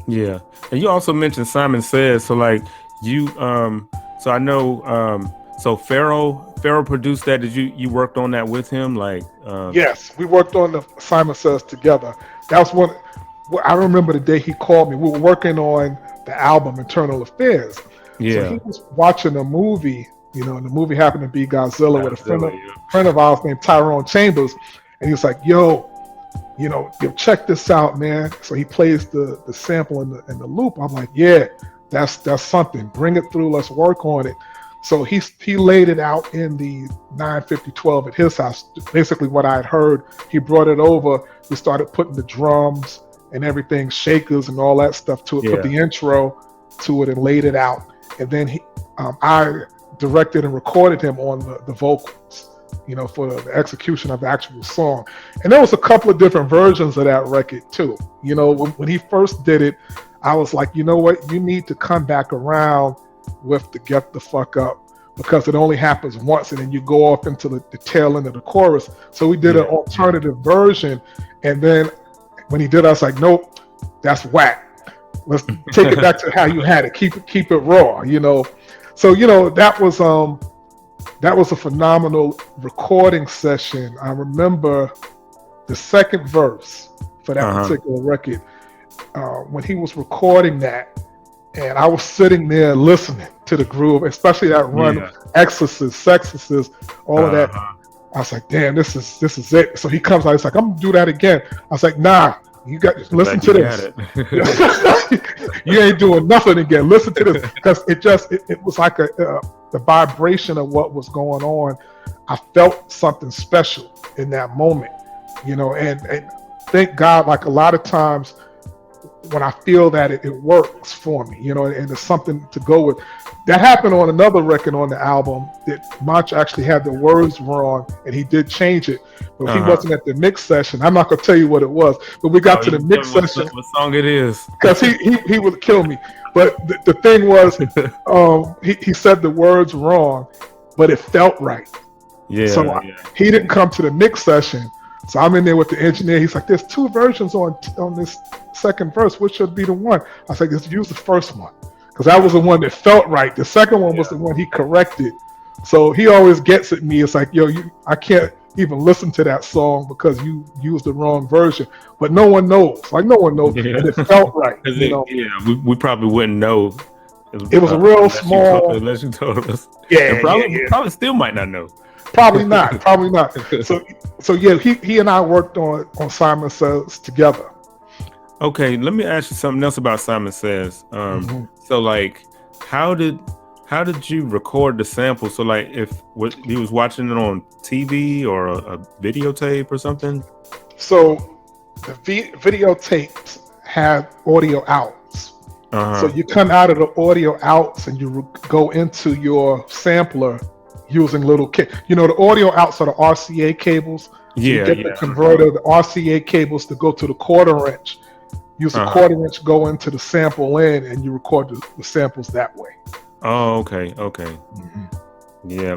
Yeah, and you also mentioned Simon Says. So like you, so I know, so Pharaoh produced that. Did you worked on that with him? Like, Yes, we worked on the Simon Says together. That was one. Well, I remember the day he called me. We were working on the album Internal Affairs. So he yeah, was watching a movie, and the movie happened to be Godzilla with a friend Godzilla. of, friend of ours named Tyrone Chambers. And he was like, yo, check this out, man. So he plays the sample in the loop. I'm like, yeah, that's something. Bring it through. Let's work on it. So he laid it out in the 95012 at his house. Basically, what I had heard, he brought it over. We started putting the drums and everything, shakers and all that stuff to it. Put Yeah, the intro to it and laid it out. And then I directed and recorded him on the vocals, for the execution of the actual song. And there was a couple of different versions of that record too. When he first did it, I was like, you know what, you need to come back around with the Get the Fuck Up, because it only happens once and then you go off into the tail end of the chorus. So we did an yeah, yeah. alternative version. And then when he did, I was like, nope, that's whack. Let's take it back to how you had it. Keep it raw. So that was a phenomenal recording session. I remember the second verse for that Uh-huh. particular record, when he was recording that, and I was sitting there listening to the groove, especially that run, Yeah. Exorcist, Sexorcist, all of that. Uh-huh. I was like, damn, this is it. So he comes out, he's like, I'm gonna do that again. I was like, nah, you got to listen Like to you got this. it. You ain't doing nothing again. Listen to this, because it was like the vibration of what was going on. I felt something special in that moment, and thank God, like a lot of times when I feel that it works for me, and it's something to go with. That happened on another record on the album that Mach actually had the words wrong and he did change it. But he Uh-huh. wasn't at the mix session. I'm not going to tell you what it was, but we got Oh, to you the can tell mix me session what song it is. because he would kill me. But the thing was, he said the words wrong, but it felt right. So Yeah, yeah. he didn't come to the mix session. So I'm in there with the engineer. He's like, "There's two versions on this second verse. Which should be the one?" I was like, "Let's use the first one," because that was the one that felt right. The second one was the one he corrected. So he always gets at me. It's like, "Yo, I can't even listen to that song because you used the wrong version." But no one knows. Like no one knows, Yeah. and it felt right. Cause yeah, we probably wouldn't know It was a real unless you told, small. unless you told us, and Yeah, yeah, probably yeah. probably still might not know. Probably not. Probably not. So yeah, he and I worked on Simon Says together. Okay, let me ask you something else about Simon Says. Mhm. So like, how did how did you record the sample? So like, if what he was watching it on TV or a videotape or something? So the videotapes have audio outs. So Uh huh. you come out of the audio outs and you go into your sampler using little the audio outs are the RCA cables. So you Yeah, get the yeah. converter, the RCA cables to go to the quarter inch. Use a Uh huh. quarter inch, go into the sample and you record the samples that way. Oh, okay, okay. Mhm. Yeah.